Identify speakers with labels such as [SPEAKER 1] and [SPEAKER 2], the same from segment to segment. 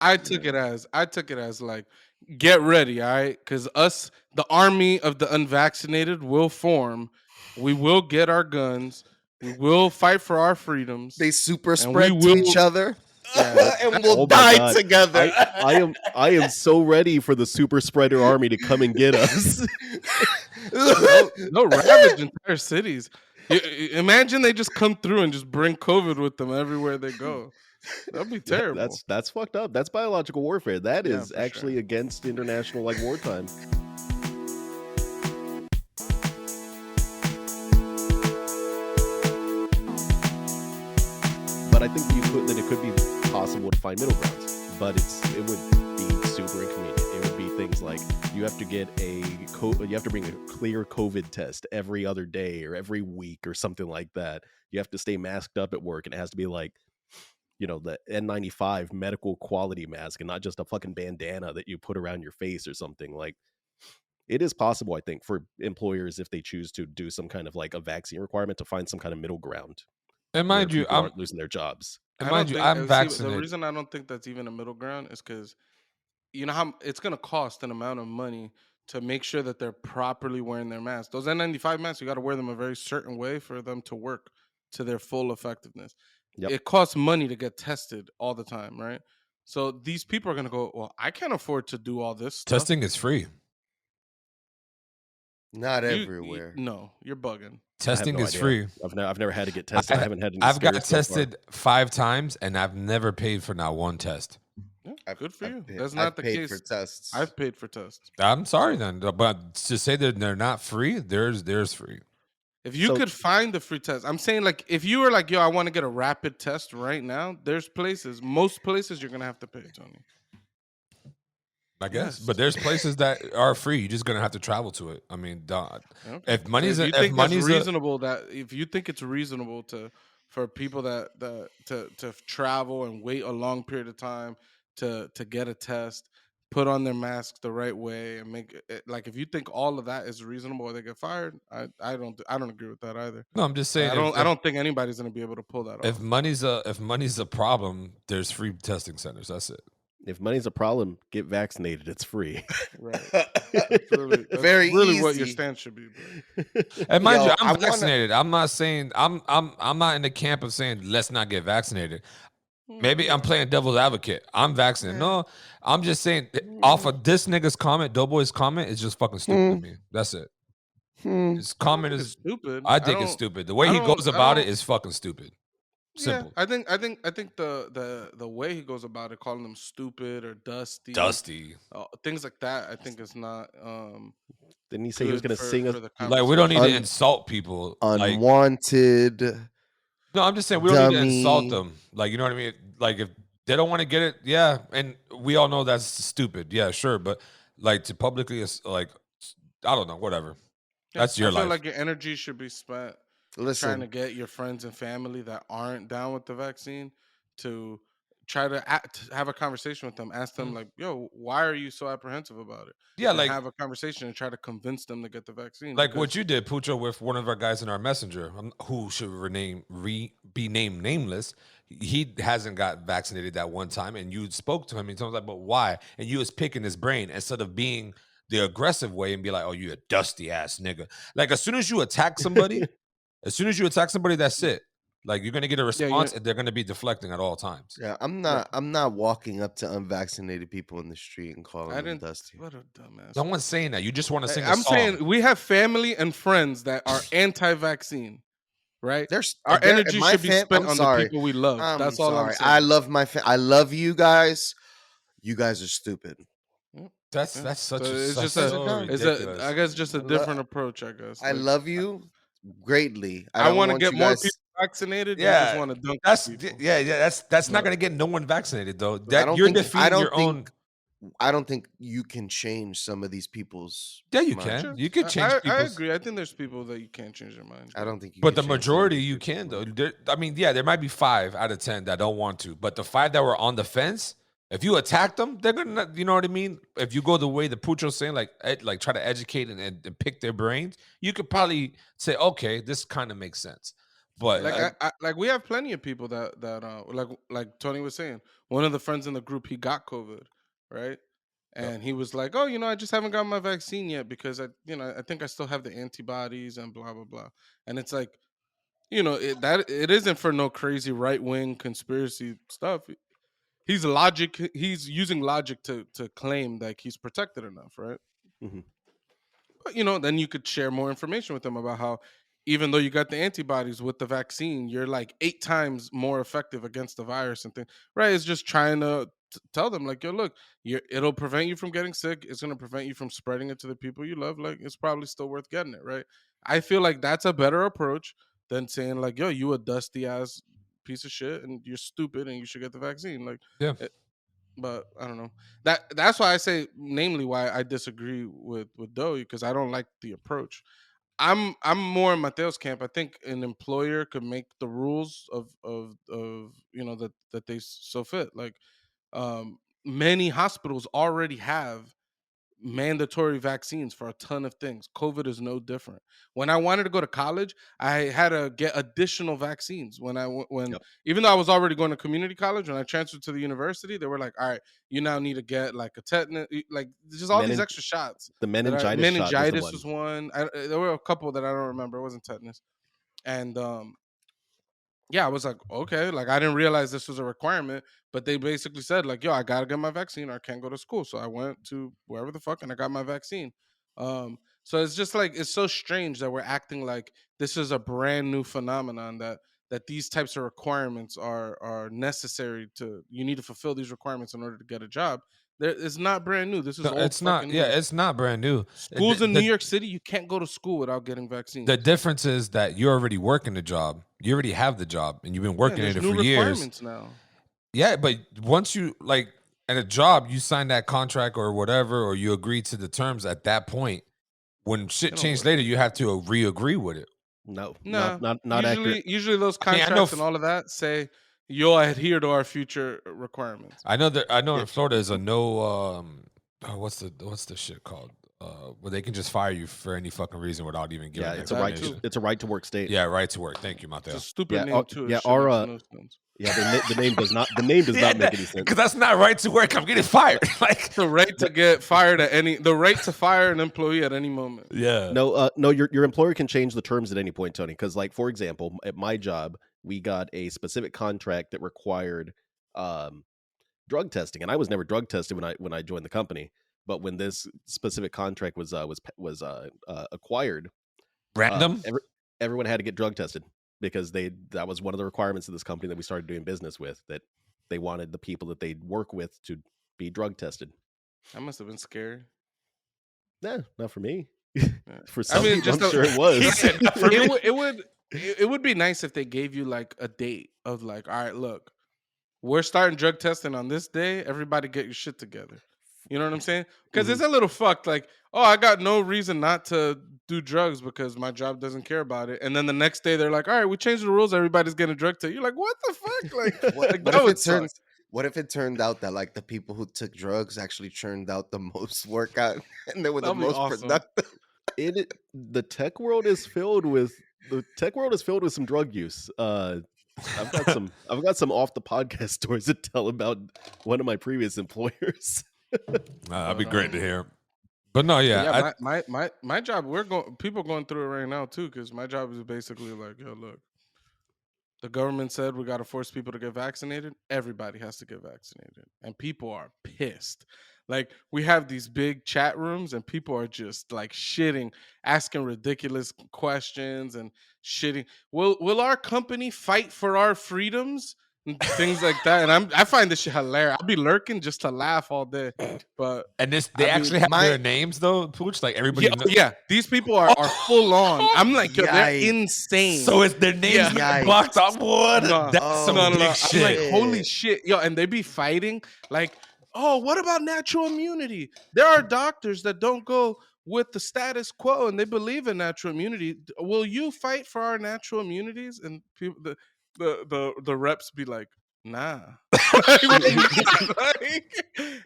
[SPEAKER 1] I took it as like, get ready, all right? Because us, the army of the unvaccinated, will form. We will get our guns. We will fight for our freedoms,
[SPEAKER 2] They super
[SPEAKER 1] and we
[SPEAKER 2] spread to each
[SPEAKER 1] will.
[SPEAKER 2] other,
[SPEAKER 1] Yeah,
[SPEAKER 2] and we'll
[SPEAKER 3] Oh my
[SPEAKER 2] die
[SPEAKER 3] God.
[SPEAKER 2] together.
[SPEAKER 3] I am so ready for the super spreader army to come and get us.
[SPEAKER 1] they'll ravage entire cities. Imagine they just come through and just bring COVID with them everywhere they go. That'd be terrible.
[SPEAKER 3] That's fucked up. That's biological warfare. That
[SPEAKER 1] Yeah,
[SPEAKER 3] is
[SPEAKER 1] for
[SPEAKER 3] actually
[SPEAKER 1] sure.
[SPEAKER 3] against international like wartime. But I think that it could be possible to find middle grounds. But it would be super inconvenient. It would be things like you have to you have to bring a clear COVID test every other day or every week or something like that. You have to stay masked up at work, and it has to be like, the N95 medical quality mask and not just a fucking bandana that you put around your face or something. Like, it is possible, I think, for employers, if they choose to do some kind of like a vaccine requirement, to find some kind of middle ground
[SPEAKER 4] And
[SPEAKER 3] where
[SPEAKER 4] mind you,
[SPEAKER 3] people aren't losing their jobs.
[SPEAKER 4] I'm
[SPEAKER 1] See, the
[SPEAKER 4] vaccinated.
[SPEAKER 1] reason I don't think that's even a middle ground is because you know how it's gonna cost an amount of money to make sure that they're properly wearing their masks. Those N95 masks, you got to wear them a very certain way for them to work to their full effectiveness.
[SPEAKER 3] Yep.
[SPEAKER 1] It costs money to get tested all the time, right? So these people are gonna go, well, I can't afford to do all this stuff.
[SPEAKER 4] Testing is free.
[SPEAKER 2] Not everywhere.
[SPEAKER 1] No, you're bugging.
[SPEAKER 4] Testing
[SPEAKER 3] no
[SPEAKER 4] is
[SPEAKER 3] idea.
[SPEAKER 4] free.
[SPEAKER 3] I've never had to get tested. I haven't had any.
[SPEAKER 4] I've got
[SPEAKER 3] scares so far.
[SPEAKER 4] tested 5 times, and I've never paid for not one test.
[SPEAKER 1] Yeah, good for you.
[SPEAKER 2] I've
[SPEAKER 1] That's
[SPEAKER 2] I've
[SPEAKER 1] not the
[SPEAKER 2] paid
[SPEAKER 1] case.
[SPEAKER 2] for tests.
[SPEAKER 1] I've paid for tests.
[SPEAKER 4] I'm sorry then, but to say that they're not free, there's free.
[SPEAKER 1] If you
[SPEAKER 3] So-
[SPEAKER 1] could find the free test, I'm saying, like, if you were like, yo, I want to get a rapid test right now, there's places, most places you're gonna have to pay, Tony.
[SPEAKER 4] I guess,
[SPEAKER 1] Yes.
[SPEAKER 4] but there's places that are free. You're just gonna have to travel to it. I mean,
[SPEAKER 1] Okay.
[SPEAKER 4] if money's
[SPEAKER 1] So
[SPEAKER 4] a,
[SPEAKER 1] if you
[SPEAKER 4] if
[SPEAKER 1] think that's
[SPEAKER 4] money's
[SPEAKER 1] reasonable, that if you think it's reasonable for people to travel and wait a long period of time to get a test, put on their masks the right way, and make it, like, if you think all of that is reasonable or they get fired, I don't agree with that either.
[SPEAKER 4] no, I'm just saying.
[SPEAKER 1] I don't think anybody's gonna be able to pull that
[SPEAKER 4] If
[SPEAKER 1] off.
[SPEAKER 4] money's a problem, there's free testing centers. That's it.
[SPEAKER 3] If money's a problem, get vaccinated. It's free.
[SPEAKER 1] Right. That's
[SPEAKER 2] Very
[SPEAKER 1] really what your
[SPEAKER 2] easy.
[SPEAKER 1] stance should be. Bro.
[SPEAKER 4] And mind
[SPEAKER 2] Yo,
[SPEAKER 4] you,
[SPEAKER 2] I
[SPEAKER 4] I'm
[SPEAKER 2] wanna-
[SPEAKER 4] vaccinated. I'm not saying I'm not in the camp of saying let's not get vaccinated. Maybe I'm playing devil's advocate. I'm vaccinated. No, I'm just saying off of this nigga's comment, Doughboy's comment is just fucking stupid to me. That's it. His comment
[SPEAKER 1] It's
[SPEAKER 4] is
[SPEAKER 1] stupid.
[SPEAKER 4] I think it's stupid. The way
[SPEAKER 1] I
[SPEAKER 4] he
[SPEAKER 1] don't-
[SPEAKER 4] goes
[SPEAKER 1] I
[SPEAKER 4] about it
[SPEAKER 1] don't-
[SPEAKER 4] is fucking stupid. Simple.
[SPEAKER 1] Yeah, I think the way he goes about it, calling them stupid or dusty, things like that, I think is not.
[SPEAKER 3] Didn't he say he was going to sing us?
[SPEAKER 4] Like, we don't need to
[SPEAKER 2] Un-
[SPEAKER 4] insult people. Like,
[SPEAKER 2] Unwanted.
[SPEAKER 4] no, I'm just saying we don't need to insult
[SPEAKER 2] dummy.
[SPEAKER 4] them. Like, you know what I mean? Like, if they don't want to get it, yeah, and we all know that's stupid. Yeah, sure, but like to publicly, like, I don't know, whatever. That's your
[SPEAKER 1] I feel
[SPEAKER 4] life.
[SPEAKER 1] like your energy should be spent trying to
[SPEAKER 2] Listen,
[SPEAKER 1] get your friends and family that aren't down with the vaccine to try to have a conversation with them. Ask them, like, yo, why are you so apprehensive about it?
[SPEAKER 4] Yeah,
[SPEAKER 1] And
[SPEAKER 4] like
[SPEAKER 1] have a conversation and try to convince them to get the vaccine.
[SPEAKER 4] like what
[SPEAKER 1] because-
[SPEAKER 4] you did, Pucho, with one of our guys in our messenger, who should be named nameless. He hasn't got vaccinated that one time, and you spoke to him and told him, like, but why? And you was picking his brain instead of being the aggressive way and be like, oh, you a dusty ass nigga. Like, as soon as you attack somebody, that's it. Like, you're gonna get a response, and they're gonna be deflecting at all times.
[SPEAKER 2] yeah, I'm not walking up to unvaccinated people in the street and calling them dusty.
[SPEAKER 1] What a dumbass.
[SPEAKER 4] No one's saying that. You just want to sing a
[SPEAKER 1] I'm
[SPEAKER 4] song.
[SPEAKER 1] saying we have family and friends that are anti-vaccine, right? Our
[SPEAKER 2] They're-
[SPEAKER 1] energy
[SPEAKER 2] my
[SPEAKER 1] should be
[SPEAKER 2] fam-
[SPEAKER 1] spent
[SPEAKER 2] I'm
[SPEAKER 1] on
[SPEAKER 2] sorry.
[SPEAKER 1] the people we love.
[SPEAKER 2] I'm
[SPEAKER 1] That's all I'm
[SPEAKER 2] sorry.
[SPEAKER 1] saying.
[SPEAKER 2] I love I love you guys. You guys are stupid.
[SPEAKER 4] That's such
[SPEAKER 1] So
[SPEAKER 4] a
[SPEAKER 1] it's
[SPEAKER 4] such
[SPEAKER 1] just
[SPEAKER 4] so
[SPEAKER 1] it's
[SPEAKER 4] ridiculous.
[SPEAKER 1] I guess just a different approach. I guess
[SPEAKER 2] I
[SPEAKER 1] Like,
[SPEAKER 2] love you greatly.
[SPEAKER 1] I
[SPEAKER 2] don't
[SPEAKER 1] want to
[SPEAKER 2] want
[SPEAKER 1] get
[SPEAKER 2] you
[SPEAKER 1] more
[SPEAKER 2] guys-
[SPEAKER 1] people vaccinated. You
[SPEAKER 4] Yeah,
[SPEAKER 1] just want to dunk
[SPEAKER 4] That's
[SPEAKER 1] people.
[SPEAKER 4] that's not gonna get no one vaccinated though.
[SPEAKER 2] I
[SPEAKER 4] That
[SPEAKER 2] don't
[SPEAKER 4] you're
[SPEAKER 2] think-
[SPEAKER 4] defeating
[SPEAKER 2] I don't
[SPEAKER 4] your own.
[SPEAKER 2] think- I don't think you can change some of these people's.
[SPEAKER 4] Yeah, you
[SPEAKER 2] minds.
[SPEAKER 4] can. You can change
[SPEAKER 1] I
[SPEAKER 4] people's.
[SPEAKER 1] agree. I think there's people that you can't change their mind.
[SPEAKER 2] I don't think you
[SPEAKER 4] But
[SPEAKER 2] can
[SPEAKER 4] the
[SPEAKER 2] change
[SPEAKER 4] majority
[SPEAKER 2] some of
[SPEAKER 4] you
[SPEAKER 2] these
[SPEAKER 4] can
[SPEAKER 2] people's
[SPEAKER 4] though. I mean, yeah, there might be 5 out of 10 that don't want to, but the 5 that were on the fence, if you attack them, they're gonna, you know what I mean. If you go the way the Pucho's saying, like try to educate and pick their brains, you could probably say, okay, this kind of makes sense. But
[SPEAKER 1] Like like we have plenty of people that like Tony was saying, one of the friends in the group, he got COVID, right?
[SPEAKER 4] yep.
[SPEAKER 1] And he was like, "Oh, I just haven't got my vaccine yet because I think I still have the antibodies and blah blah blah." And it's like, it isn't for no crazy right wing conspiracy stuff. He's using logic to claim like he's protected enough, right?
[SPEAKER 3] Mhm.
[SPEAKER 1] But then you could share more information with them about how even though you got the antibodies with the vaccine, you're like 8 times more effective against the virus and things. Right? It's just trying to tell them like, yo, look, it'll prevent you from getting sick. It's gonna prevent you from spreading it to the people you love. Like, it's probably still worth getting it, right? I feel like that's a better approach than saying like, yo, you a dusty ass piece of shit and you're stupid and you should get the vaccine. Like,
[SPEAKER 4] Yeah.
[SPEAKER 1] but I don't know. That's why I say, namely, why I disagree with Doe, because I don't like the approach. I'm more in Mateo's camp. I think an employer could make the rules of that they so fit. Like, many hospitals already have mandatory vaccines for a ton of things. COVID is no different. When I wanted to go to college, I had to get additional vaccines. When
[SPEAKER 3] Yep.
[SPEAKER 1] even though I was already going to community college, when I transferred to the university, they were like, "All right, you now need to get like a tetanus, like just all these
[SPEAKER 3] Menin-
[SPEAKER 1] extra shots."
[SPEAKER 3] the meningitis shot was the
[SPEAKER 1] Meningitis
[SPEAKER 3] one.
[SPEAKER 1] was one. There were a couple that I don't remember. It wasn't tetanus, and yeah, I was like, okay, like I didn't realize this was a requirement, but they basically said like, yo, I gotta get my vaccine or I can't go to school. So I went to wherever the fuck and I got my vaccine. So it's just like it's so strange that we're acting like this is a brand new phenomenon that these types of requirements are necessary to you need to fulfill these requirements in order to get a job. It's not brand new. This is
[SPEAKER 4] No,
[SPEAKER 1] old
[SPEAKER 4] it's not.
[SPEAKER 1] fucking
[SPEAKER 4] Yeah,
[SPEAKER 1] news.
[SPEAKER 4] it's not brand new.
[SPEAKER 1] Schools in New York City, you can't go to school without getting
[SPEAKER 4] The
[SPEAKER 1] vaccines.
[SPEAKER 4] difference is that you're already working the job. You already have the job, and you've been
[SPEAKER 1] Yeah,
[SPEAKER 4] working
[SPEAKER 1] there's
[SPEAKER 4] in it
[SPEAKER 1] new
[SPEAKER 4] for years.
[SPEAKER 1] requirements now.
[SPEAKER 4] Yeah, but once you like at a job, you sign that contract or whatever, or you agree to the terms at that point. When shit
[SPEAKER 1] They don't
[SPEAKER 4] changed
[SPEAKER 1] work
[SPEAKER 4] later,
[SPEAKER 1] like
[SPEAKER 4] you
[SPEAKER 1] that.
[SPEAKER 4] have to re-agree with it.
[SPEAKER 3] No,
[SPEAKER 1] Nah,
[SPEAKER 3] not accurate.
[SPEAKER 1] usually those
[SPEAKER 4] I mean, I know,
[SPEAKER 1] contracts and all of that say you'll adhere to our future requirements.
[SPEAKER 4] I know that I know
[SPEAKER 3] Yeah.
[SPEAKER 4] in Florida is a no. What's the shit called? Where they can just fire you for any fucking reason without even giving
[SPEAKER 3] Yeah,
[SPEAKER 4] an
[SPEAKER 3] it's a
[SPEAKER 1] That
[SPEAKER 3] right
[SPEAKER 4] explanation.
[SPEAKER 1] too.
[SPEAKER 3] it's a right to work state.
[SPEAKER 4] Yeah, right to work. Thank you,
[SPEAKER 1] It's a
[SPEAKER 4] Mateo.
[SPEAKER 1] stupid
[SPEAKER 3] Yeah,
[SPEAKER 1] name too.
[SPEAKER 3] yeah,
[SPEAKER 1] It shit makes no sense.
[SPEAKER 3] yeah, the name does not
[SPEAKER 4] Yeah,
[SPEAKER 3] make any sense.
[SPEAKER 4] because that's not right to work. I'm getting fired. Like,
[SPEAKER 1] The right to get fired the right to fire an employee at any moment.
[SPEAKER 4] yeah,
[SPEAKER 3] No, your employer can change the terms at any point, Tony. Because, like, for example, at my job, we got a specific contract that required drug testing, and I was never drug tested when I joined the company. But when this specific contract was acquired,
[SPEAKER 4] random.
[SPEAKER 3] everyone had to get drug tested because that was one of the requirements of this company that we started doing business with, that they wanted the people that they'd work with to be drug tested.
[SPEAKER 1] That must have been scary.
[SPEAKER 3] Nah, not for me.
[SPEAKER 1] Yeah.
[SPEAKER 3] For
[SPEAKER 1] I
[SPEAKER 3] some
[SPEAKER 1] mean,
[SPEAKER 3] people,
[SPEAKER 1] just
[SPEAKER 3] I'm sure it was.
[SPEAKER 4] He said, "Not for me."
[SPEAKER 1] it would be nice if they gave you like a date of like, all right, look, we're starting drug testing on this day. Everybody get your shit together. You know what I'm saying? Because
[SPEAKER 3] Mhm.
[SPEAKER 1] it's a little fucked. Like, oh, I got no reason not to do drugs because my job doesn't care about it. And then the next day they're like, all right, we changed the rules. Everybody's getting a drug test. You're like, what the fuck? Like,
[SPEAKER 2] What,
[SPEAKER 1] like
[SPEAKER 2] what
[SPEAKER 1] that
[SPEAKER 2] if
[SPEAKER 1] would
[SPEAKER 2] it
[SPEAKER 1] suck.
[SPEAKER 2] turns? What if it turned out that like the people who took drugs actually churned out the most workout and they were the
[SPEAKER 1] That'd be
[SPEAKER 2] most
[SPEAKER 1] awesome.
[SPEAKER 2] productive?
[SPEAKER 3] The tech world is filled with some drug use. I've got some off the podcast stories to tell about one of my previous employers.
[SPEAKER 4] That'd be
[SPEAKER 1] But,
[SPEAKER 4] great to hear. But no,
[SPEAKER 1] But
[SPEAKER 4] yeah,
[SPEAKER 1] yeah, my job, people going through it right now too, because my job is basically like, yo, look, the government said we got to force people to get vaccinated. Everybody has to get vaccinated, and people are pissed. Like, we have these big chat rooms, and people are just like shitting, asking ridiculous questions and shitting. Will our company fight for our freedoms and things like that? And I find this shit hilarious. I'll be lurking just to laugh all day, but
[SPEAKER 4] and this
[SPEAKER 1] I
[SPEAKER 4] they
[SPEAKER 1] mean,
[SPEAKER 4] actually have
[SPEAKER 2] my-
[SPEAKER 4] their names though, Pooch. Like everybody,
[SPEAKER 1] yeah, yeah, these people are full on. I'm like, yo, they're
[SPEAKER 2] Yikes.
[SPEAKER 1] insane.
[SPEAKER 4] So it's their names
[SPEAKER 1] Yeah.
[SPEAKER 4] not blocked off. What?
[SPEAKER 1] No,
[SPEAKER 4] That's some
[SPEAKER 1] no,
[SPEAKER 4] big
[SPEAKER 1] no.
[SPEAKER 4] shit.
[SPEAKER 1] I'm like, holy shit, yo, and they be fighting. Like, oh, what about natural immunity? There are doctors that don't go with the status quo, and they believe in natural immunity. Will you fight for our natural immunities? And people, the reps be like, nah.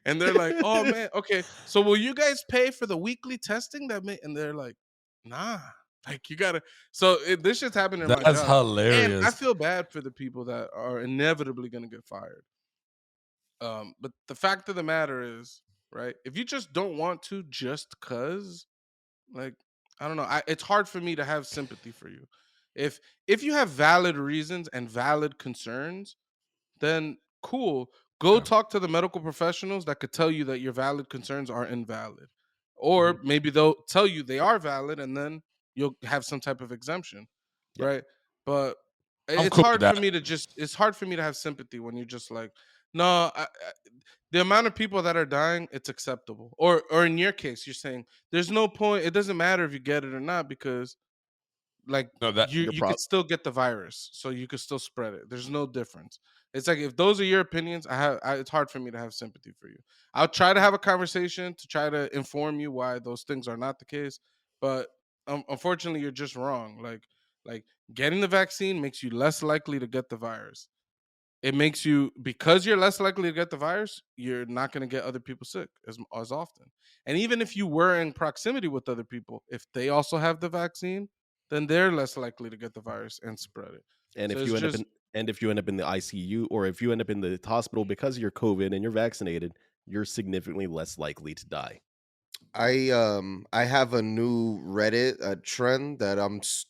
[SPEAKER 1] And they're like, oh man, okay. So will you guys pay for the weekly testing that may? And they're like, nah. Like you gotta. So this shit's happening in my
[SPEAKER 4] That's
[SPEAKER 1] job, and I
[SPEAKER 4] hilarious.
[SPEAKER 1] feel bad for the people that are inevitably gonna get fired. But the fact of the matter is, right? If you just don't want to, just cause, like, I don't know. It's hard for me to have sympathy for you. If if you have valid reasons and valid concerns, then cool. Go
[SPEAKER 4] Yeah.
[SPEAKER 1] talk to the medical professionals that could tell you that your valid concerns are invalid. Or
[SPEAKER 3] Mhm.
[SPEAKER 1] maybe they'll tell you they are valid and then you'll have some type of exemption,
[SPEAKER 3] Yeah.
[SPEAKER 1] right? But
[SPEAKER 4] I'm
[SPEAKER 1] it's
[SPEAKER 4] cool with
[SPEAKER 1] hard for
[SPEAKER 4] that.
[SPEAKER 1] me to it's hard for me to have sympathy when you're just like, no, the amount of people that are dying, it's acceptable. Or in your case, you're saying there's no point. It doesn't matter if you get it or not because like
[SPEAKER 4] No, that
[SPEAKER 1] you
[SPEAKER 3] Your
[SPEAKER 1] you could
[SPEAKER 3] prop.
[SPEAKER 1] still get the virus, so you could still spread it. There's no difference. It's like if those are your opinions, it's hard for me to have sympathy for you. I'll try to have a conversation to try to inform you why those things are not the case, but unfortunately, you're just wrong. Like getting the vaccine makes you less likely to get the virus. It makes you, because you're less likely to get the virus, you're not going to get other people sick as often. And even if you were in proximity with other people, if they also have the vaccine, then they're less likely to get the virus and spread it.
[SPEAKER 3] And
[SPEAKER 1] So
[SPEAKER 3] if
[SPEAKER 1] it's
[SPEAKER 3] you end up
[SPEAKER 1] just,
[SPEAKER 3] in if you end up in the ICU, or if you end up in the hospital because you're COVID and you're vaccinated, you're significantly less likely to die.
[SPEAKER 2] I have a new Reddit trend that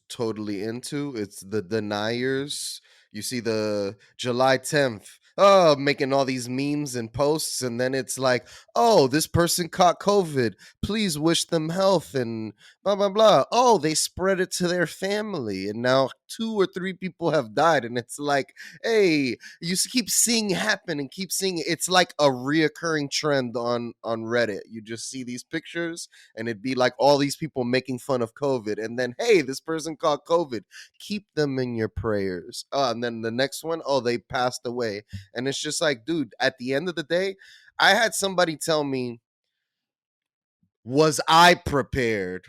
[SPEAKER 2] totally into. It's the deniers. You see the July 10th, oh, making all these memes and posts, and then it's like, oh, this person caught COVID. Please wish them health and blah blah blah. Oh, they spread it to their family, and now 2 or 3 people have died, and it's like, hey, keep seeing it happen and keep seeing it. It's like a reoccurring trend on Reddit. You just see these pictures and it'd be like all these people making fun of COVID, and then hey, this person caught COVID, keep them in your prayers. And then the next one, oh, they passed away. And it's just like, dude, at the end of the day, I had somebody tell me, was I prepared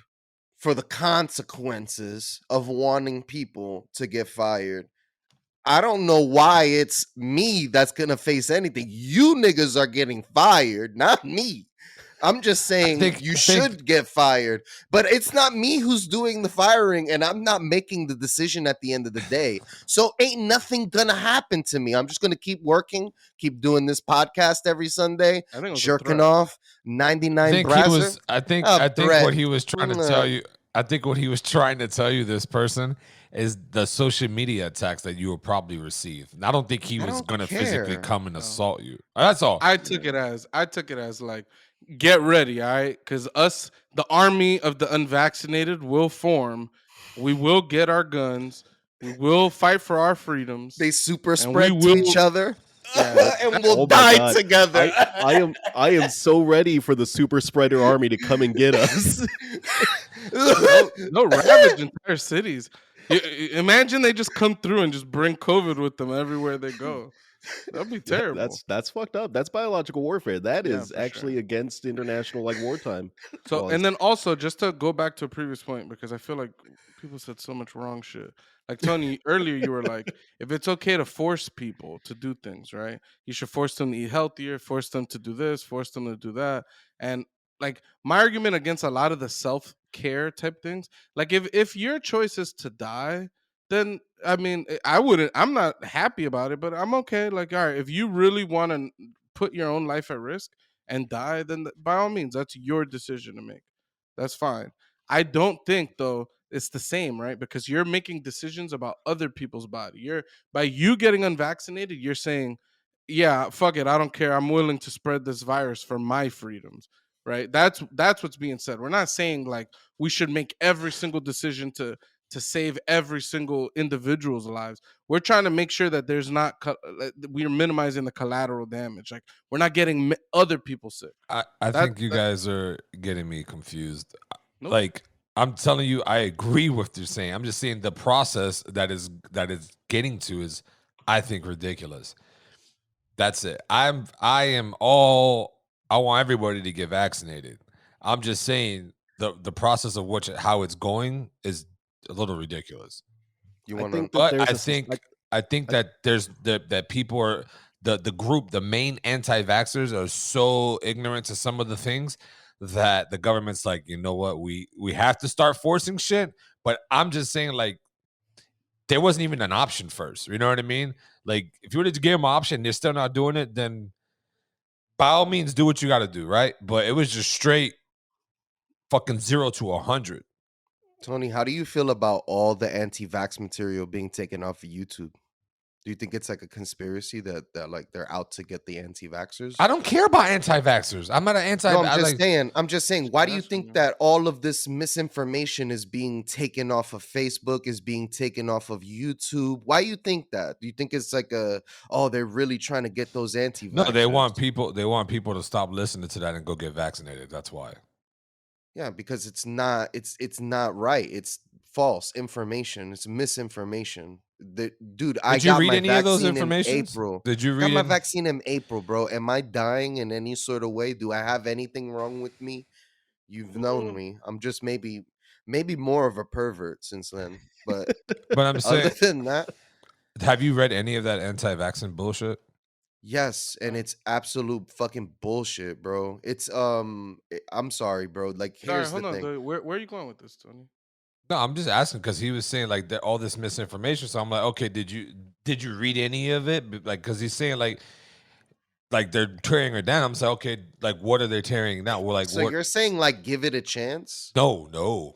[SPEAKER 2] for the consequences of wanting people to get fired? I don't know why it's me that's gonna face anything. You niggas are getting fired, not me. I'm just
[SPEAKER 4] I
[SPEAKER 2] saying
[SPEAKER 4] think
[SPEAKER 2] you
[SPEAKER 4] I think
[SPEAKER 2] should get fired, but it's not me who's doing the firing, and I'm not making the decision at the end of the day. So ain't nothing gonna happen to me. I'm just gonna keep working, keep doing this podcast every Sunday,
[SPEAKER 1] I think it was a
[SPEAKER 2] jerking
[SPEAKER 1] threat.
[SPEAKER 2] off,
[SPEAKER 4] I
[SPEAKER 2] 99
[SPEAKER 4] think he
[SPEAKER 2] Brasser.
[SPEAKER 4] was I think
[SPEAKER 2] A
[SPEAKER 4] I think
[SPEAKER 2] threat.
[SPEAKER 4] what he was trying to tell you I think what he was trying to tell you, this person, is the social media attacks that you will probably receive. And I don't think he
[SPEAKER 2] I
[SPEAKER 4] was
[SPEAKER 2] don't
[SPEAKER 4] gonna physically
[SPEAKER 2] care.
[SPEAKER 4] come and
[SPEAKER 1] No.
[SPEAKER 4] assault you. That's all.
[SPEAKER 1] I took it as like, get ready, all right? Because us, the army of the unvaccinated, will form. We will get our guns. We will fight for our freedoms,
[SPEAKER 2] They super
[SPEAKER 1] and we
[SPEAKER 2] spread to each
[SPEAKER 1] will.
[SPEAKER 2] other
[SPEAKER 1] Yeah,
[SPEAKER 2] and we'll
[SPEAKER 3] Oh my
[SPEAKER 2] die
[SPEAKER 3] god.
[SPEAKER 2] together.
[SPEAKER 3] I am so ready for the super spreader army to come and get us.
[SPEAKER 1] they'll ravage entire cities. Imagine they just come through and just bring COVID with them everywhere they go. That'd be terrible.
[SPEAKER 3] That's fucked up. That's biological warfare. That
[SPEAKER 1] Yeah,
[SPEAKER 3] is
[SPEAKER 1] for sure.
[SPEAKER 3] actually against international like wartime
[SPEAKER 1] So,
[SPEAKER 3] laws.
[SPEAKER 1] and then also, just to go back to a previous point, because I feel like people said so much wrong shit. Like Tony, earlier you were like, if it's okay to force people to do things, right? You should force them to eat healthier, force them to do this, force them to do that. And like my argument against a lot of the self-care type things, like if your choice is to die, then I mean, I wouldn't, I'm not happy about it, but I'm okay. Like, all right, if you really want to put your own life at risk and die, then by all means, that's your decision to make. That's fine. I don't think though it's the same, right? Because you're making decisions about other people's body. You're by you getting unvaccinated, you're saying, yeah, fuck it, I don't care. I'm willing to spread this virus for my freedoms, right? That's what's being said. We're not saying like we should make every single decision to save every single individual's lives. We're trying to make sure that there's not we're minimizing the collateral damage. Like we're not getting other people sick.
[SPEAKER 4] I
[SPEAKER 1] That,
[SPEAKER 4] think you
[SPEAKER 1] that
[SPEAKER 4] guys are getting me confused.
[SPEAKER 1] nope.
[SPEAKER 4] Like, I'm telling you, I agree with what you're saying. I'm just saying the process that is getting to is, I think, ridiculous. That's it. I want everybody to get vaccinated. I'm just saying the process of how it's going is a little ridiculous.
[SPEAKER 2] You
[SPEAKER 3] I
[SPEAKER 2] want
[SPEAKER 3] think
[SPEAKER 2] to?
[SPEAKER 3] that
[SPEAKER 4] But
[SPEAKER 3] there's
[SPEAKER 4] I
[SPEAKER 3] a
[SPEAKER 4] think
[SPEAKER 3] suspect.
[SPEAKER 4] I think
[SPEAKER 3] I,
[SPEAKER 4] that that people are the group, the main anti-vaxxers are so ignorant to some of the things that the government's like, you know what, we have to start forcing shit, But I'm just saying, like, there wasn't even an option first. You know what I mean? Like, if you were to give them an option, they're still not doing it, then by all means, do what you got to do, right? But it was just straight fucking 0 to 100.
[SPEAKER 2] Tony, how do you feel about all the anti-vax material being taken off of YouTube? Do you think it's like a conspiracy that like they're out to get the anti-vaxxers?
[SPEAKER 4] I don't care about anti-vaxxers. I'm not an anti.
[SPEAKER 2] No,
[SPEAKER 4] like,
[SPEAKER 2] I'm just saying, why do you think that all of this misinformation is being taken off of Facebook, is being taken off of YouTube? Why do you think that? Do you think it's like they're really trying to get those anti-vaxxers?
[SPEAKER 4] No, they want people to stop listening to that and go get vaccinated. That's why.
[SPEAKER 2] Yeah, because it's not right. It's false information. It's misinformation. Dude, I
[SPEAKER 4] Did you
[SPEAKER 2] got
[SPEAKER 4] read
[SPEAKER 2] my
[SPEAKER 4] any of those
[SPEAKER 2] vaccine in
[SPEAKER 4] informations?
[SPEAKER 2] April.
[SPEAKER 4] Did you
[SPEAKER 2] Got
[SPEAKER 4] read
[SPEAKER 2] my
[SPEAKER 4] any?
[SPEAKER 2] vaccine in April, bro. Am I dying in any sort of way? Do I have anything wrong with me? You've known me. I'm just maybe more of a pervert since then. But
[SPEAKER 4] But I'm
[SPEAKER 2] other
[SPEAKER 4] saying,
[SPEAKER 2] than that,
[SPEAKER 4] have you read any of that anti-vaccine bullshit?
[SPEAKER 2] yes, and it's absolute fucking bullshit, bro. It's I'm sorry, bro. Like,
[SPEAKER 1] Sorry,
[SPEAKER 2] here's the
[SPEAKER 1] hold on.
[SPEAKER 2] thing.
[SPEAKER 1] Where are you going with this, Tony?
[SPEAKER 4] No, I'm just asking because he was saying like all this misinformation. So I'm like, okay, did you read any of it? Like, because he's saying like they're tearing her down. I'm saying, okay, like what are they tearing down? Well, like
[SPEAKER 2] So
[SPEAKER 4] what?
[SPEAKER 2] you're saying like give it a chance?
[SPEAKER 4] No.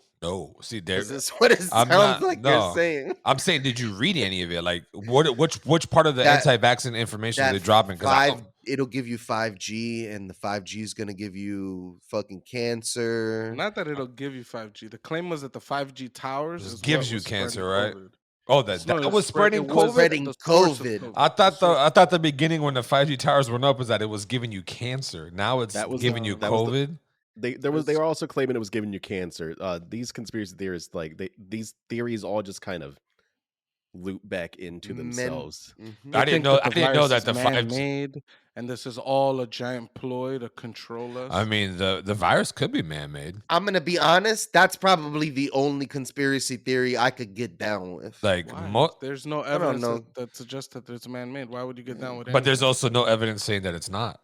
[SPEAKER 4] See, there.
[SPEAKER 2] Is this what it
[SPEAKER 4] I'm
[SPEAKER 2] sounds
[SPEAKER 4] not.
[SPEAKER 2] like
[SPEAKER 4] No,
[SPEAKER 2] you're saying?
[SPEAKER 4] I'm saying, did you read any of it? Like, which part of the
[SPEAKER 2] That
[SPEAKER 4] anti-vaccine information are
[SPEAKER 2] that
[SPEAKER 4] they dropping? Because
[SPEAKER 2] it'll give you 5G, and the 5G is gonna give you fucking cancer.
[SPEAKER 1] Not that it'll give you 5G. The claim was that the 5G towers
[SPEAKER 4] Just
[SPEAKER 1] is
[SPEAKER 4] gives
[SPEAKER 1] what
[SPEAKER 4] you
[SPEAKER 1] was spreading
[SPEAKER 4] cancer, right?
[SPEAKER 1] COVID.
[SPEAKER 4] Oh,
[SPEAKER 1] It's-
[SPEAKER 4] that
[SPEAKER 1] no, it
[SPEAKER 4] was spreading
[SPEAKER 1] it was
[SPEAKER 4] COVID.
[SPEAKER 2] Spreading
[SPEAKER 1] the source of
[SPEAKER 2] COVID.
[SPEAKER 4] I thought the beginning when the 5G towers went up was that it was giving you cancer. Now it's
[SPEAKER 3] That was
[SPEAKER 4] giving you
[SPEAKER 3] that was the-
[SPEAKER 4] COVID.
[SPEAKER 3] They were also claiming it was giving you cancer. These conspiracy theorists, like these theories, all just kind of loop back into themselves.
[SPEAKER 2] Mhm.
[SPEAKER 1] They
[SPEAKER 4] I didn't
[SPEAKER 1] think
[SPEAKER 4] know.
[SPEAKER 1] that
[SPEAKER 4] I
[SPEAKER 1] the
[SPEAKER 4] didn't know
[SPEAKER 1] virus
[SPEAKER 4] that
[SPEAKER 1] is
[SPEAKER 4] the 5G.
[SPEAKER 1] man-made, and this is all a giant ploy to control us.
[SPEAKER 4] I mean, the virus could be man-made.
[SPEAKER 2] I'm gonna be honest. That's probably the only conspiracy theory I could get down with.
[SPEAKER 4] Like,
[SPEAKER 1] Why? There's no
[SPEAKER 2] don't
[SPEAKER 1] evidence
[SPEAKER 2] know.
[SPEAKER 1] that suggests that it's man-made. Why would you get down with it?
[SPEAKER 4] but there's also no evidence saying that it's not.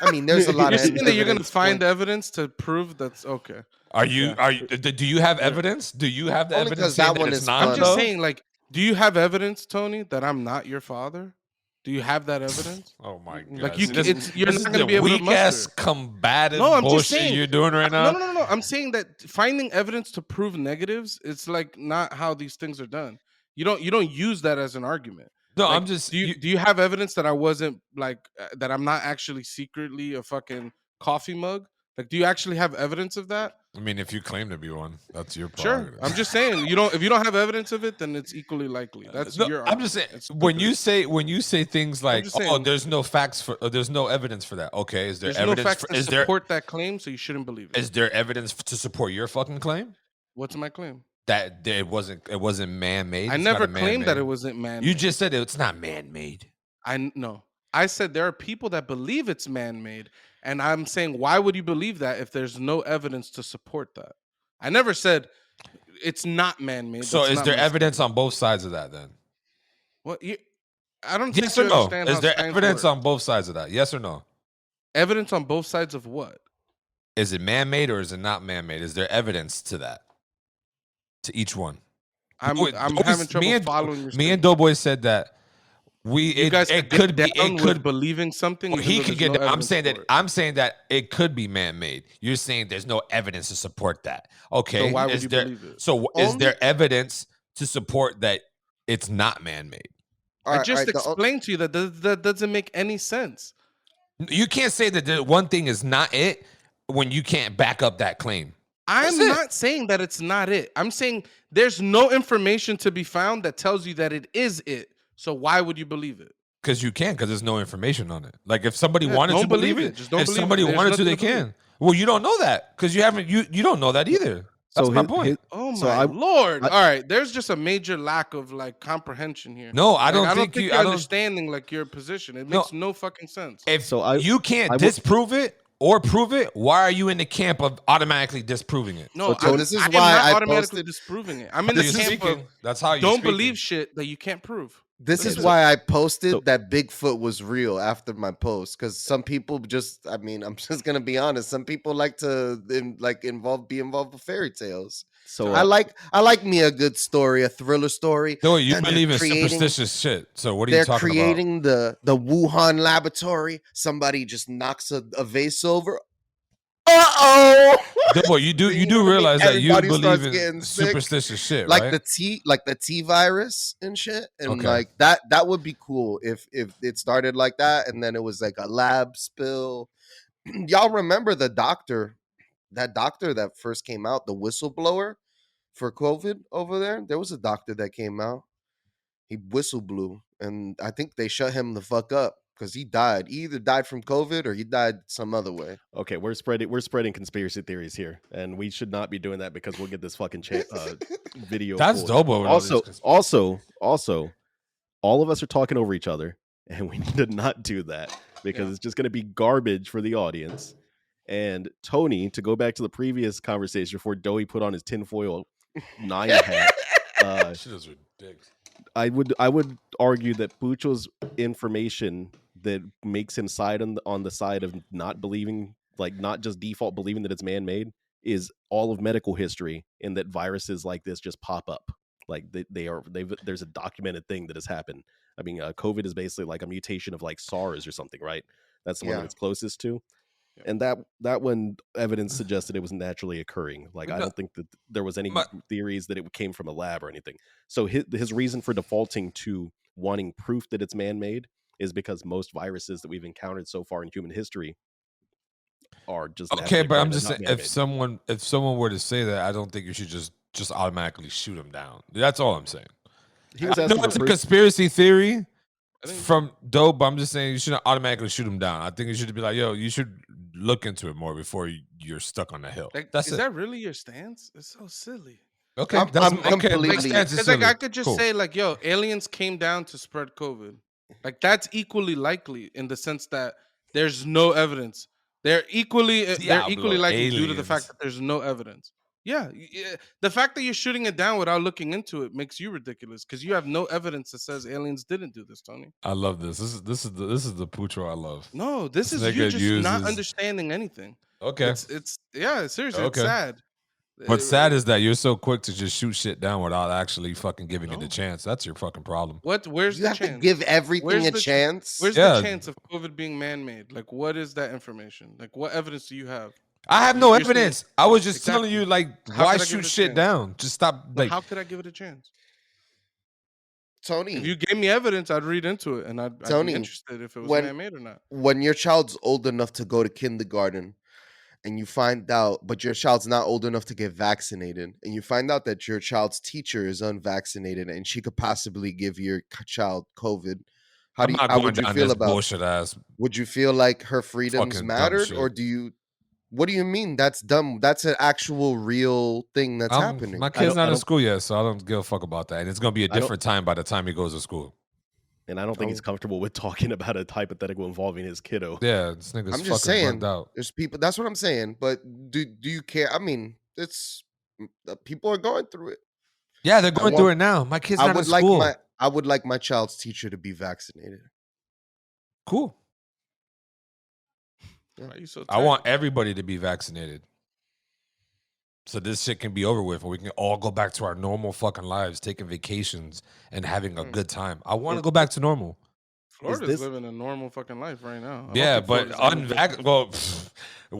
[SPEAKER 2] I mean, there's a lot
[SPEAKER 1] You're
[SPEAKER 2] of
[SPEAKER 1] saying that you're gonna
[SPEAKER 2] evidence
[SPEAKER 1] find
[SPEAKER 2] point-
[SPEAKER 1] evidence to prove that's okay.
[SPEAKER 4] Are you?
[SPEAKER 1] Yeah.
[SPEAKER 4] Are you? Do you have evidence? Do you have the
[SPEAKER 2] Only
[SPEAKER 4] evidence
[SPEAKER 2] 'cause
[SPEAKER 4] saying
[SPEAKER 2] that
[SPEAKER 4] that
[SPEAKER 2] one
[SPEAKER 4] it's
[SPEAKER 2] is
[SPEAKER 4] not?
[SPEAKER 2] fun.
[SPEAKER 1] I'm just
[SPEAKER 4] though?
[SPEAKER 1] saying, like, do you have evidence, Tony, that I'm not your father? Do you have that evidence?
[SPEAKER 4] Oh my god!
[SPEAKER 1] Like, you-
[SPEAKER 4] See, this,
[SPEAKER 1] you're
[SPEAKER 4] this
[SPEAKER 1] not
[SPEAKER 4] is
[SPEAKER 1] gonna
[SPEAKER 4] the
[SPEAKER 1] be able to
[SPEAKER 4] weak ass
[SPEAKER 1] muster.
[SPEAKER 4] combative
[SPEAKER 1] No, I'm just
[SPEAKER 4] bullshit
[SPEAKER 1] saying-
[SPEAKER 4] you're doing right now.
[SPEAKER 1] No. I'm saying that finding evidence to prove negatives, it's like not how these things are done. You don't use that as an argument.
[SPEAKER 4] No,
[SPEAKER 1] Like,
[SPEAKER 4] I'm just.
[SPEAKER 1] do you have evidence that I wasn't like that I'm not actually secretly a fucking coffee mug? Like, do you actually have evidence of that?
[SPEAKER 4] I mean, if you claim to be one, that's your
[SPEAKER 1] Sure.
[SPEAKER 4] prerogative.
[SPEAKER 1] I'm just saying if you don't have evidence of it, then it's equally likely. That's
[SPEAKER 4] No,
[SPEAKER 1] your
[SPEAKER 4] I'm just saying
[SPEAKER 1] argument. It's
[SPEAKER 4] when
[SPEAKER 1] stupid.
[SPEAKER 4] you say things like,
[SPEAKER 1] just
[SPEAKER 4] "Oh,
[SPEAKER 1] saying-
[SPEAKER 4] there's no facts for, there's no evidence for that." Okay, is there
[SPEAKER 1] There's no
[SPEAKER 4] evidence?
[SPEAKER 1] facts to
[SPEAKER 4] Is there
[SPEAKER 1] support that claim, so you shouldn't believe it.
[SPEAKER 4] is there evidence to support your fucking claim
[SPEAKER 1] What's my claim?
[SPEAKER 4] that it wasn't man-made?
[SPEAKER 1] I
[SPEAKER 4] It's not
[SPEAKER 1] never
[SPEAKER 4] a
[SPEAKER 1] claimed that
[SPEAKER 4] man-made?
[SPEAKER 1] it wasn't man.
[SPEAKER 4] You just said it's not man-made.
[SPEAKER 1] No. I said there are people that believe it's man-made, and I'm saying why would you believe that if there's no evidence to support that? I never said it's not man-made.
[SPEAKER 4] So,
[SPEAKER 1] That's
[SPEAKER 4] is
[SPEAKER 1] not
[SPEAKER 4] there
[SPEAKER 1] my
[SPEAKER 4] evidence
[SPEAKER 1] statement.
[SPEAKER 4] on both sides of that? Then,
[SPEAKER 1] What? I don't
[SPEAKER 4] yes
[SPEAKER 1] think
[SPEAKER 4] or
[SPEAKER 1] you
[SPEAKER 4] no?
[SPEAKER 1] understand
[SPEAKER 4] Is
[SPEAKER 1] how
[SPEAKER 4] there
[SPEAKER 1] science
[SPEAKER 4] evidence
[SPEAKER 1] works.
[SPEAKER 4] on both sides of that? Yes or no?
[SPEAKER 1] Evidence on both sides of what?
[SPEAKER 4] Is it man-made or is it not man-made? Is there evidence to that? To each one?
[SPEAKER 1] I'm
[SPEAKER 4] Wait,
[SPEAKER 1] having
[SPEAKER 4] Doughboy's-
[SPEAKER 1] trouble following your
[SPEAKER 4] Me and
[SPEAKER 1] statement.
[SPEAKER 4] Doughboy said that
[SPEAKER 1] You guys
[SPEAKER 4] it
[SPEAKER 1] get
[SPEAKER 4] could be
[SPEAKER 1] down
[SPEAKER 4] it
[SPEAKER 1] with
[SPEAKER 4] could
[SPEAKER 1] believing something. even
[SPEAKER 4] he
[SPEAKER 1] though
[SPEAKER 4] could
[SPEAKER 1] there's
[SPEAKER 4] get
[SPEAKER 1] no
[SPEAKER 4] I'm
[SPEAKER 1] evidence
[SPEAKER 4] saying
[SPEAKER 1] for
[SPEAKER 4] that
[SPEAKER 1] it.
[SPEAKER 4] it could be man-made. You're saying there's no evidence to support that. Okay.
[SPEAKER 1] So why would
[SPEAKER 4] is
[SPEAKER 1] you
[SPEAKER 4] there
[SPEAKER 1] believe it?
[SPEAKER 4] so is
[SPEAKER 2] Only-
[SPEAKER 4] there evidence to support that it's not man-made?
[SPEAKER 1] I just
[SPEAKER 2] the-
[SPEAKER 1] explained to you that doesn't make any sense.
[SPEAKER 4] You can't say that the one thing is not it when you can't back up that claim.
[SPEAKER 1] I'm
[SPEAKER 4] That's it.
[SPEAKER 1] not saying that it's not it. I'm saying there's no information to be found that tells you that it is it. So why would you believe it?
[SPEAKER 4] Because you can, because there's no information on it. Like if somebody
[SPEAKER 1] Yeah,
[SPEAKER 4] wanted
[SPEAKER 1] don't
[SPEAKER 4] to believe
[SPEAKER 1] believe
[SPEAKER 4] it,
[SPEAKER 1] it. Just don't
[SPEAKER 4] if
[SPEAKER 1] believe it.
[SPEAKER 4] somebody
[SPEAKER 1] There's
[SPEAKER 4] wanted to,
[SPEAKER 1] nothing
[SPEAKER 4] they
[SPEAKER 1] to believe.
[SPEAKER 4] can. Well, you don't know that because you haven't. You don't know that either. That's my point.
[SPEAKER 1] Oh my
[SPEAKER 3] So I-
[SPEAKER 1] lord!
[SPEAKER 3] I-
[SPEAKER 1] All right, there's just a major lack of like comprehension here.
[SPEAKER 4] No, I
[SPEAKER 1] Like,
[SPEAKER 4] don't
[SPEAKER 1] I don't
[SPEAKER 4] think
[SPEAKER 1] think
[SPEAKER 4] you.
[SPEAKER 1] you're
[SPEAKER 4] I don't.
[SPEAKER 1] understanding like your position. It
[SPEAKER 4] No.
[SPEAKER 1] makes no fucking sense.
[SPEAKER 4] If
[SPEAKER 3] So I-
[SPEAKER 4] you can't
[SPEAKER 3] I will-
[SPEAKER 4] disprove it or prove it, why are you in the camp of automatically disproving it?
[SPEAKER 1] No,
[SPEAKER 2] So
[SPEAKER 1] I'm,
[SPEAKER 2] this is
[SPEAKER 1] I am
[SPEAKER 2] why
[SPEAKER 1] not
[SPEAKER 2] I
[SPEAKER 1] automatically
[SPEAKER 2] posted-
[SPEAKER 1] disproving it. I'm in
[SPEAKER 4] How
[SPEAKER 1] the
[SPEAKER 4] you
[SPEAKER 1] camp
[SPEAKER 4] speaking?
[SPEAKER 1] of
[SPEAKER 4] That's how you
[SPEAKER 1] don't
[SPEAKER 4] speaking.
[SPEAKER 1] believe shit that you can't prove.
[SPEAKER 2] This
[SPEAKER 1] This
[SPEAKER 2] is
[SPEAKER 1] is-
[SPEAKER 2] why I posted
[SPEAKER 3] so-
[SPEAKER 2] that Bigfoot was real after my post, because some people just, I mean, I'm just gonna be honest. Some people like to be involved with fairy tales.
[SPEAKER 3] So
[SPEAKER 2] I like me a good story, a thriller story.
[SPEAKER 4] No, you
[SPEAKER 2] Then they're
[SPEAKER 4] believe in
[SPEAKER 2] creating-
[SPEAKER 4] superstitious shit. So what are you
[SPEAKER 2] They're
[SPEAKER 4] talking
[SPEAKER 2] creating the Wuhan laboratory. Somebody just knocks a vase over. Uh-oh.
[SPEAKER 4] about? Doughboy, you do
[SPEAKER 2] You know what I mean?
[SPEAKER 4] realize that you
[SPEAKER 2] Everybody
[SPEAKER 4] believe
[SPEAKER 2] starts
[SPEAKER 4] in
[SPEAKER 2] getting sick.
[SPEAKER 4] superstitious shit,
[SPEAKER 2] Like
[SPEAKER 4] right?
[SPEAKER 2] the T virus and shit, and
[SPEAKER 4] Okay.
[SPEAKER 2] like that would be cool if it started like that, and then it was like a lab spill. Y'all remember that doctor that first came out, the whistleblower for COVID over there? There was a doctor that came out. He whistle blew, and I think they shut him the fuck up because he died. He either died from COVID or he died some other way.
[SPEAKER 3] okay, we're spreading conspiracy theories here, and we should not be doing that because we'll get this fucking video.
[SPEAKER 4] That's
[SPEAKER 3] pulled.
[SPEAKER 4] Doughboy. with all these
[SPEAKER 3] Also, all of us are talking over each other, and we need to not do that because
[SPEAKER 1] Yeah.
[SPEAKER 3] it's just going to be garbage for the audience. And Tony, to go back to the previous conversation before Doey put on his tinfoil 9 hat,
[SPEAKER 4] shit is ridiculous.
[SPEAKER 3] I would argue that Pucho's information that makes him side on the side of not believing, like not just default believing that it's man-made, is all of medical history, and that viruses like this just pop up. Like there's a documented thing that has happened. I mean, COVID is basically like a mutation of like SARS or something, right? That's the one
[SPEAKER 2] Yeah.
[SPEAKER 3] that it's closest to.
[SPEAKER 1] Yeah.
[SPEAKER 3] And that one evidence suggested it was naturally occurring. Like I
[SPEAKER 4] No.
[SPEAKER 3] don't think that there was any
[SPEAKER 4] My-
[SPEAKER 3] theories that it came from a lab or anything. So his reason for defaulting to wanting proof that it's man-made is because most viruses that we've encountered so far in human history are just
[SPEAKER 4] Okay,
[SPEAKER 3] naturally
[SPEAKER 4] but I'm
[SPEAKER 3] occurring,
[SPEAKER 4] just
[SPEAKER 3] they're
[SPEAKER 4] saying,
[SPEAKER 3] not
[SPEAKER 4] if someone were to say that, I don't think you should just automatically shoot him down. That's all I'm saying.
[SPEAKER 3] man-made. He was
[SPEAKER 4] I
[SPEAKER 3] asking
[SPEAKER 4] know
[SPEAKER 3] for
[SPEAKER 4] it's a
[SPEAKER 3] proof.
[SPEAKER 4] conspiracy theory
[SPEAKER 1] I think-
[SPEAKER 4] from Dope, but I'm just saying you shouldn't automatically shoot him down. I think you should be like, yo, you should look into it more before you're stuck on the hill.
[SPEAKER 1] Like,
[SPEAKER 4] That's
[SPEAKER 1] is
[SPEAKER 4] it.
[SPEAKER 1] that really your stance? It's so silly.
[SPEAKER 4] Okay,
[SPEAKER 2] I'm
[SPEAKER 4] that's
[SPEAKER 2] completely-
[SPEAKER 4] That stance is
[SPEAKER 1] Because like I
[SPEAKER 4] silly.
[SPEAKER 1] could just
[SPEAKER 4] Cool.
[SPEAKER 1] say like, yo, aliens came down to spread COVID. Like that's equally likely in the sense that there's no evidence. They're equally
[SPEAKER 4] Diablo,
[SPEAKER 1] likely due to the fact
[SPEAKER 4] aliens.
[SPEAKER 1] that there's no evidence. Yeah, the fact that you're shooting it down without looking into it makes you ridiculous because you have no evidence that says aliens didn't do this, Tony.
[SPEAKER 4] I love this. This is the Putro I love.
[SPEAKER 1] No, this
[SPEAKER 4] This
[SPEAKER 1] is you
[SPEAKER 4] nigga
[SPEAKER 1] just not
[SPEAKER 4] uses-
[SPEAKER 1] understanding anything.
[SPEAKER 4] Okay.
[SPEAKER 1] It's yeah, seriously, it's
[SPEAKER 4] Okay.
[SPEAKER 1] sad.
[SPEAKER 4] What's sad is that you're so quick to just shoot shit down without actually fucking giving it
[SPEAKER 1] No.
[SPEAKER 4] a chance. That's your fucking problem.
[SPEAKER 1] Where's
[SPEAKER 2] You
[SPEAKER 1] the
[SPEAKER 2] have
[SPEAKER 1] chance?
[SPEAKER 2] to give everything
[SPEAKER 1] Where's
[SPEAKER 2] a
[SPEAKER 1] the-
[SPEAKER 2] chance.
[SPEAKER 1] Where's
[SPEAKER 4] Yeah.
[SPEAKER 1] the chance of COVID being man-made? Like, what is that information? Like, what evidence do you have?
[SPEAKER 4] I have no
[SPEAKER 1] You're saying-
[SPEAKER 4] evidence. I was just telling
[SPEAKER 1] Exactly.
[SPEAKER 4] you, like,
[SPEAKER 1] How
[SPEAKER 4] why
[SPEAKER 1] could I give
[SPEAKER 4] shoot
[SPEAKER 1] it a
[SPEAKER 4] shit
[SPEAKER 1] chance?
[SPEAKER 4] down? Just stop.
[SPEAKER 1] But
[SPEAKER 4] Like,
[SPEAKER 1] how could I give it a chance?
[SPEAKER 2] Tony,
[SPEAKER 1] If you gave me evidence, I'd read into it, and I'd
[SPEAKER 2] Tony,
[SPEAKER 1] be interested if it was
[SPEAKER 2] when-
[SPEAKER 1] man-made or not.
[SPEAKER 2] when your child's old enough to go to kindergarten and you find out, but your child's not old enough to get vaccinated, and you find out that your child's teacher is unvaccinated and she could possibly give your child COVID,
[SPEAKER 4] I'm not
[SPEAKER 2] how
[SPEAKER 4] going
[SPEAKER 2] would you
[SPEAKER 4] down
[SPEAKER 2] feel
[SPEAKER 4] this
[SPEAKER 2] about?
[SPEAKER 4] bullshit ass.
[SPEAKER 2] Would you feel like her freedoms
[SPEAKER 4] Fucking dumb
[SPEAKER 2] mattered,
[SPEAKER 4] shit.
[SPEAKER 2] or do you? What do you mean? That's dumb. That's an actual real thing that's happening.
[SPEAKER 4] My
[SPEAKER 3] I
[SPEAKER 4] kid's
[SPEAKER 3] don't-
[SPEAKER 4] not
[SPEAKER 3] I
[SPEAKER 4] in
[SPEAKER 3] don't-
[SPEAKER 4] school yet, so I don't give a fuck about that. And it's gonna be a
[SPEAKER 3] I don't-
[SPEAKER 4] different time by the time he goes to school.
[SPEAKER 3] And I don't think he's comfortable with talking about a hypothetical involving his kiddo.
[SPEAKER 4] Yeah, this nigga's
[SPEAKER 2] I'm
[SPEAKER 4] fucking
[SPEAKER 2] just saying.
[SPEAKER 4] bugged out.
[SPEAKER 2] There's people. That's what I'm saying. But do you care? I mean, it's people are going through it.
[SPEAKER 4] Yeah, they're going
[SPEAKER 2] want-
[SPEAKER 4] through it now. My kid's
[SPEAKER 2] I
[SPEAKER 4] not in
[SPEAKER 2] would like
[SPEAKER 4] school.
[SPEAKER 2] I would like my child's teacher to be vaccinated.
[SPEAKER 4] Cool.
[SPEAKER 1] Why are you so
[SPEAKER 4] I
[SPEAKER 1] tight?
[SPEAKER 4] want everybody to be vaccinated. So this shit can be over with, and we can all go back to our normal fucking lives, taking vacations and having a good time. I want to go back to normal.
[SPEAKER 1] Florida's
[SPEAKER 3] this-
[SPEAKER 1] living a normal fucking life right now. I don't
[SPEAKER 4] Yeah,
[SPEAKER 1] think
[SPEAKER 4] but
[SPEAKER 1] Florida's living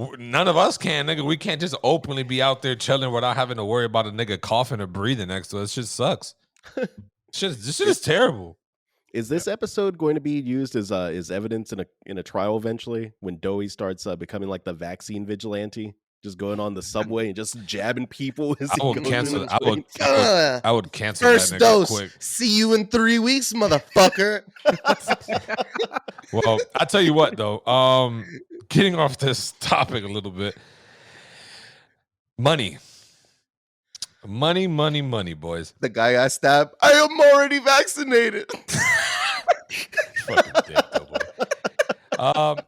[SPEAKER 1] a good-
[SPEAKER 4] none of us can, nigga. We can't just openly be out there chilling without having to worry about a nigga coughing or breathing next to us. Shit sucks. This shit is terrible.
[SPEAKER 3] Is this episode going to be used as evidence in a trial eventually when Doey starts becoming like the vaccine vigilante, just going on the subway and just jabbing people? As
[SPEAKER 4] I
[SPEAKER 3] he
[SPEAKER 4] would
[SPEAKER 3] goes
[SPEAKER 4] cancel.
[SPEAKER 3] in
[SPEAKER 4] I would.
[SPEAKER 2] Ugh.
[SPEAKER 4] I would cancel
[SPEAKER 2] First
[SPEAKER 4] that nigga
[SPEAKER 2] dose.
[SPEAKER 4] quick.
[SPEAKER 2] See you in 3 weeks, motherfucker.
[SPEAKER 4] Well, I tell you what though. Getting off this topic a little bit. Money, boys.
[SPEAKER 2] The guy I stabbed. I am already vaccinated.
[SPEAKER 4] Fucking dick, though, boy.